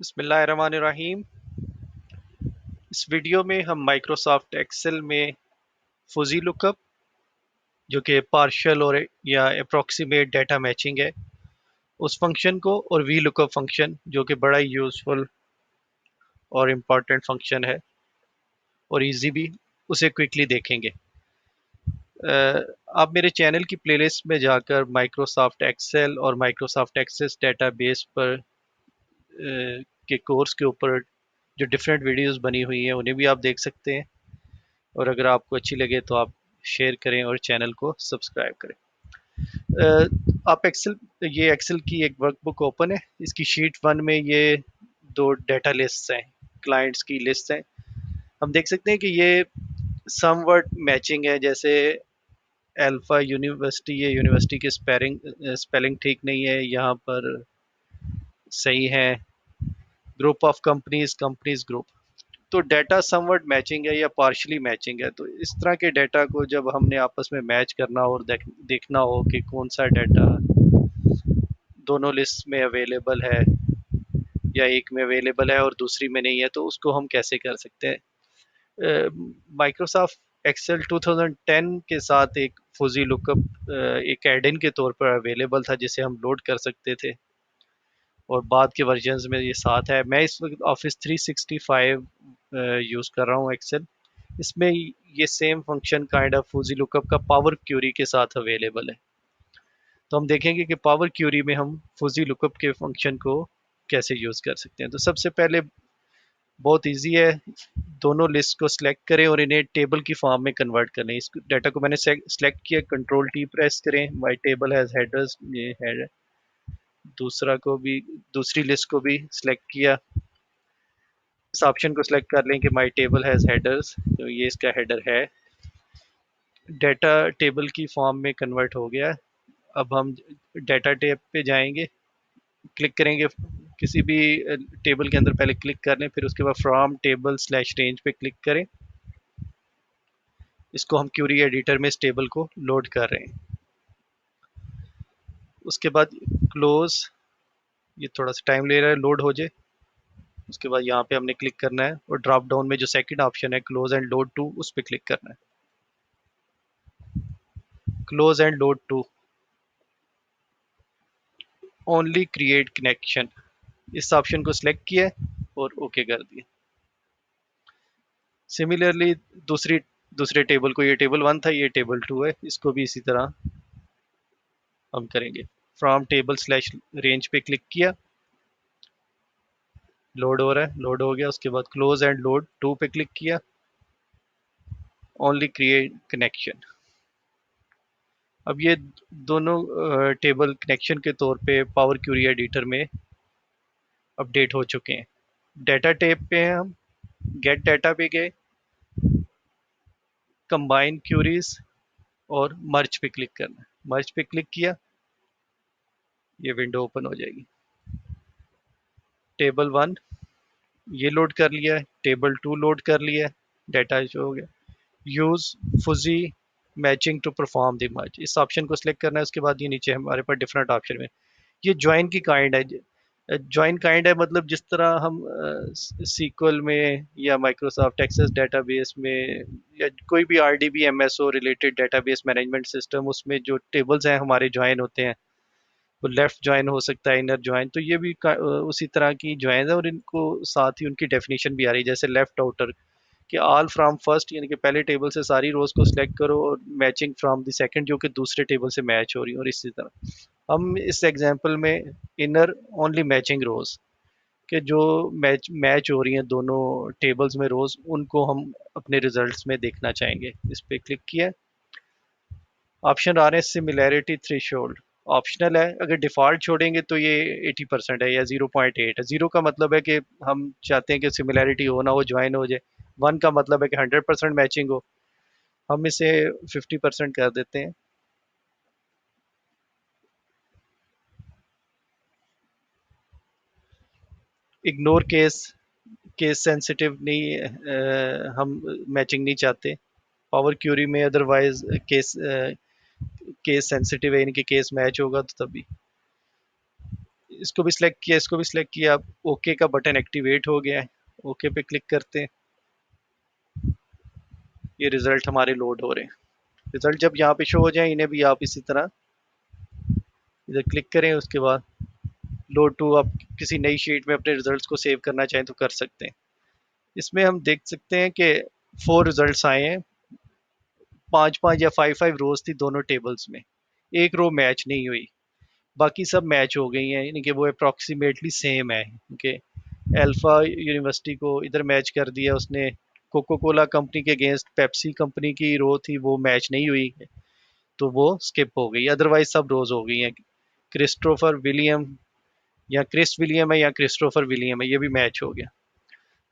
बिस्मिल्लाहिर्रहमानिर्रहीम। इस वीडियो में हम माइक्रोसॉफ्ट एक्सेल में फुजी लुकअप जो कि पार्शियल और या अप्रोक्सीमेट डाटा मैचिंग है उस फंक्शन को, और वी लुकअप फंक्शन जो कि बड़ा ही यूज़फुल और इम्पॉर्टेंट फंक्शन है और इजी भी, उसे क्विकली देखेंगे। आप मेरे चैनल की प्लेलिस्ट में जाकर माइक्रोसॉफ्ट एक्सेल और माइक्रोसॉफ्ट एक्सेस डेटाबेस पर के कोर्स के ऊपर जो डिफरेंट वीडियोस बनी हुई हैं उन्हें भी आप देख सकते हैं। और अगर आपको अच्छी लगे तो आप शेयर करें और चैनल को सब्सक्राइब करें। आप एक्सेल की एक वर्कबुक ओपन है। इसकी शीट 1 में ये दो डाटा लिस्ट हैं, क्लाइंट्स की लिस्ट है। हम देख सकते हैं कि ये समवर्ट मैचिंग है। जैसे अल्फा यूनिवर्सिटी, ये यूनिवर्सिटी की स्पेलिंग ठीक नहीं है, यहाँ पर सही है। Group of companies, companies group. तो डाटा समवट मैचिंग है या पार्शली मैचिंग है। तो इस तरह के डाटा को जब हमने आपस में मैच करना हो और देखना हो कि कौन सा डाटा दोनों लिस्ट में अवेलेबल है या एक में अवेलेबल है और दूसरी में नहीं है, तो उसको हम कैसे कर सकते हैं। माइक्रोसॉफ्ट एक्सेल 2010 के साथ एक फुजी लुकअप एक एड-इन के तौर पर अवेलेबल था जिसे हम लोड कर सकते थे, और बाद के वर्जन्स में ये साथ है। मैं इस वक्त ऑफिस 365 यूज़ कर रहा हूँ एक्सेल। इसमें ये same function kind of Fuji lookup का पावर क्यूरी के साथ अवेलेबल है। तो हम देखेंगे कि पावर क्यूरी में हम फूजी लुकअप के फंक्शन को कैसे यूज़ कर सकते हैं। तो सबसे पहले बहुत इजी है, दोनों लिस्ट को सिलेक्ट करें और इन्हें टेबल की फॉर्म में कन्वर्ट करें। इस डाटा को मैंने सिलेक्ट किया, कंट्रोल टी प्रेस करें। माई टेबल हैज़ हेडर्स, ये है। दूसरा को भी, दूसरी लिस्ट को भी सिलेक्ट किया। इस ऑप्शन को सिलेक्ट कर लें कि माई टेबल हैज़ हेडर्स, तो ये इसका हेडर है। डाटा टेबल की फॉर्म में कन्वर्ट हो गया। अब हम डाटा टैब पे जाएंगे, क्लिक करेंगे किसी भी टेबल के अंदर, पहले क्लिक कर लें, फिर उसके बाद फ्रॉम टेबल स्लैश रेंज पे क्लिक करें। इसको हम क्यूरी एडिटर में इस टेबल को लोड कर रहे हैं। उसके बाद क्लोज, ये थोड़ा सा टाइम ले रहा है लोड हो जाए। उसके बाद यहाँ पे हमने क्लिक करना है और ड्रॉप डाउन में जो सेकंड ऑप्शन है क्लोज एंड लोड टू, उस पर क्लिक करना है। Close and load to, only create connection, इस ऑप्शन को सिलेक्ट किया और ओके कर दिया। सिमिलरली दूसरे टेबल को, ये टेबल 1 था, ये टेबल 2 है, इसको भी इसी तरह हम करेंगे। फ्रॉम टेबल स्लैश रेंज पे क्लिक किया, लोड हो रहा है, लोड हो गया। उसके बाद क्लोज एंड लोड टू पे क्लिक किया, ओनली क्रिएट कनेक्शन। अब ये दोनों टेबल कनेक्शन के तौर पे पावर क्यूरी एडिटर में अपडेट हो चुके हैं। डाटा टैब पे हैं हम, गेट डाटा पे गए, कंबाइन क्यूरीज और मर्ज पे क्लिक करना है। मर्ज पे क्लिक किया, ये विंडो ओपन हो जाएगी। टेबल 1 ये लोड कर लिया है, टेबल 2 लोड कर लिया है, डाटा शो हो गया। Use fuzzy matching to perform the merge, इस ऑप्शन को सिलेक्ट करना है। उसके बाद ये नीचे हमारे पास डिफरेंट ऑप्शन में ये ज्वाइन की काइंड है। ज्वाइन काइंड है मतलब जिस तरह हम सीक्वल में या माइक्रोसॉफ्ट एक्सेस डेटाबेस में या कोई भी RDB MSO related database management system, उसमें जो टेबल्स हैं हमारे ज्वाइन होते हैं, वो लेफ्ट ज्वाइन हो सकता है, इनर ज्वाइन। तो ये भी उसी तरह की ज्वाइन है, और इनको साथ ही उनकी डेफिनेशन भी आ रही है। जैसे लेफ्ट आउटर कि ऑल फ्रॉम फर्स्ट, यानी कि पहले टेबल से सारी रोज को सिलेक्ट करो, और मैचिंग फ्रॉम द सेकंड जो कि दूसरे टेबल से मैच हो रही है। और इसी तरह हम इस एग्जांपल में इनर ओनली मैचिंग रोज के जो मैच मैच हो रही हैं दोनों टेबल्स में रोज, उनको हम अपने रिजल्ट्स में देखना चाहेंगे। इस पर क्लिक किया, ऑप्शन आ रहे हैं सिमिलैरिटी थ्रेशोल्ड, ऑप्शनल है। अगर डिफ़ॉल्ट छोड़ेंगे तो ये 80% है या 0.8 है। 0 का मतलब है कि हम चाहते हैं कि सिमिलैरिटी हो ना हो, ज्वाइन हो जाए। 1 का मतलब है कि 100% मैचिंग हो। हम इसे 50% कर देते हैं। इग्नोर केस, केस सेंसिटिव नहीं, हम मैचिंग नहीं चाहते पावर क्यूरी में। अदरवाइज केस सेंसिटिव है, यानी कि केस मैच होगा तो तभी इसको भी सिलेक्ट किया, इसको भी सिलेक्ट किया। अब ओके का बटन एक्टिवेट हो गया है। ओके पे क्लिक करते हैं। ये रिजल्ट हमारे लोड हो रहे हैं। रिजल्ट जब यहाँ पे शो हो जाए, इन्हें भी आप इसी तरह इधर क्लिक करें। उसके बाद लोड टू, आप किसी नई शीट में अपने रिजल्ट्स को सेव करना चाहें तो कर सकते हैं। इसमें हम देख सकते हैं कि 4 रिजल्ट्स आए हैं। 5 5 या 5 5 रोज थी दोनों टेबल्स में। एक रो मैच नहीं हुई, बाकी सब मैच हो गई हैं, यानी कि वो अप्रॉक्सीमेटली सेम है। ओके, अल्फा यूनिवर्सिटी को इधर मैच कर दिया उसने। कोको कोला कंपनी के अगेंस्ट पेप्सी कंपनी की रो थी, वो मैच नहीं हुई, तो वो स्किप हो गई। अदरवाइज सब रोज हो गई हैं। क्रिस्टोफर विलियम, या क्रिस विलियम है या क्रिस्टोफर विलियम है, ये भी मैच हो गया।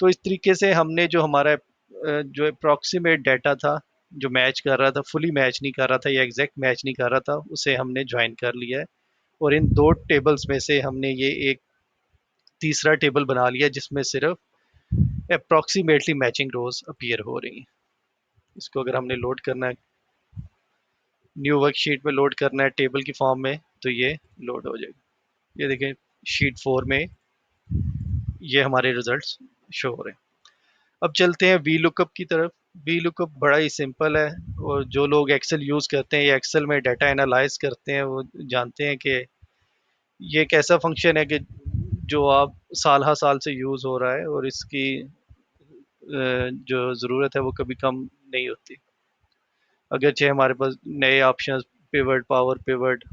तो इस तरीके से हमने जो हमारा जो अप्रॉक्सीमेट डाटा था, जो मैच कर रहा था, फुली मैच नहीं कर रहा था या एग्जैक्ट मैच नहीं कर रहा था, उसे हमने ज्वाइन कर लिया है। और इन दो टेबल्स में से हमने ये एक तीसरा टेबल बना लिया जिसमें सिर्फ अप्रॉक्सीमेटली मैचिंग रोज अपीयर हो रही हैं। इसको अगर हमने लोड करना है, न्यू वर्कशीट में लोड करना है टेबल की फॉर्म में, तो ये लोड हो जाएगा। ये देखें, शीट 4 में ये हमारे रिजल्ट्स शो हो रहे हैं। अब चलते हैं वी लुकअप की तरफ। वी लुकअप बड़ा ही सिंपल है, और जो लोग एक्सेल यूज़ करते हैं या एक्सेल में डाटा एनालाइज करते हैं वो जानते हैं कि ये एक ऐसा फंक्शन है कि जो आप साल हर साल से यूज़ हो रहा है, और इसकी जो ज़रूरत है वो कभी कम नहीं होती। अगरचे हमारे पास नए options, pivot, power pivot,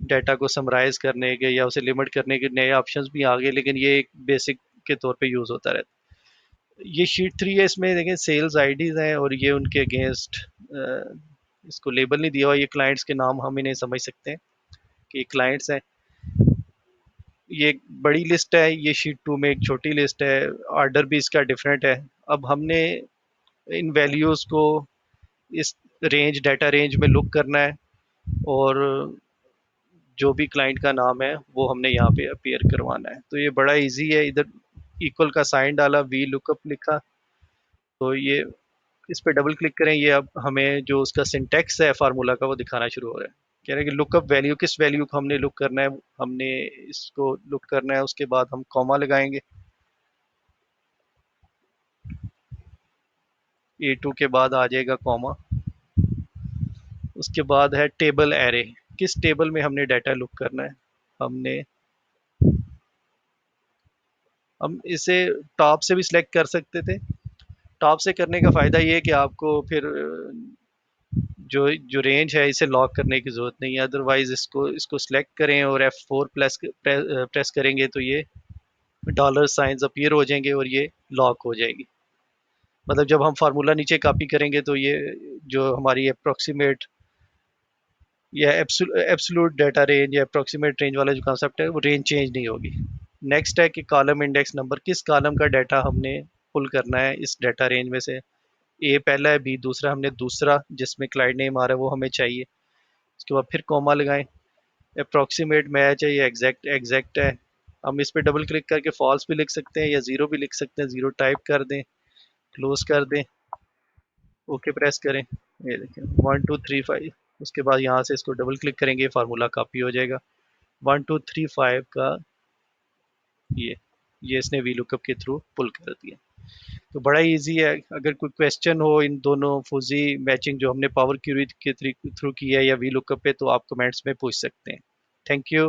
data को समराइज करने के या उसे लिमिट करने के नए ऑप्शंस भी आ गए, लेकिन ये एक बेसिक के तौर पे यूज़ होता रहता है। ये शीट 3 है, इसमें देखें सेल्स आईडीज हैं और ये उनके अगेंस्ट इसको लेबल नहीं दिया हुआ। ये क्लाइंट्स के नाम हम इन्हें समझ सकते हैं कि क्लाइंट्स हैं। ये एक बड़ी लिस्ट है, ये शीट 2 में एक छोटी लिस्ट है। ऑर्डर भी इसका डिफरेंट है। अब हमने इन वैल्यूज़ को इस रेंज, डाटा रेंज में लुक करना है, और जो भी क्लाइंट का नाम है वो हमने यहाँ पे अपीयर करवाना है। तो ये बड़ा इजी है। इधर इक्वल का साइन डाला, वी लुकअप लिखा, तो ये इस पे डबल क्लिक करें, ये अब हमें जो उसका सिंटेक्स है फार्मूला का वो दिखाना शुरू हो रहा है। कह रहे हैं कि लुकअप वैल्यू, किस वैल्यू को हमने लुक करना है, हमने इसको लुक करना है। उसके बाद हम कॉमा लगाएंगे, A2 के बाद आ जाएगा कॉमा। उसके बाद है टेबल एरे, किस टेबल में हमने डाटा लुक करना है। हमने हम इसे टॉप से भी सिलेक्ट कर सकते थे। टॉप से करने का फ़ायदा ये है कि आपको फिर जो जो रेंज है इसे लॉक करने की ज़रूरत नहीं है। अदरवाइज इसको इसको सिलेक्ट करें और F4 प्रेस करेंगे तो ये डॉलर साइंस अपीयर हो जाएंगे और ये लॉक हो जाएगी। मतलब जब हम फार्मूला नीचे कॉपी करेंगे तो ये जो हमारी अप्रोक्सीमेट या एब्सोल्यूट डाटा रेंज या अप्रोक्सीमेट रेंज वाला जो कॉन्सेप्ट है वो रेंज चेंज नहीं होगी। नेक्स्ट है कि कॉलम इंडेक्स नंबर, किस कॉलम का डाटा हमने पुल करना है इस डाटा रेंज में से। ए पहला है, बी दूसरा, हमने दूसरा जिसमें क्लाइंट नेम आ रहा है वो हमें चाहिए। उसके बाद फिर कॉमा लगाएं। अप्रॉक्सीमेट मैच है या एग्जैक्ट, एग्जैक्ट है। हम इस पर डबल क्लिक करके फॉल्स भी लिख सकते हैं या ज़ीरो भी लिख सकते हैं। ज़ीरो टाइप कर दें, क्लोज कर दें, ओके प्रेस करें। ये देखें 1 2 3 5। उसके बाद यहाँ से इसको डबल क्लिक करेंगे, फार्मूला कॉपी हो जाएगा 1 2 3 5 का। ये ये इसने वी लुकअप के थ्रू पुल कर दिया। तो बड़ा इजी है। अगर कोई क्वेश्चन हो इन दोनों फूजी मैचिंग जो हमने पावर क्यूरी के थ्रू की है या वी लुकअप पे, तो आप कमेंट्स में पूछ सकते हैं। Thank you.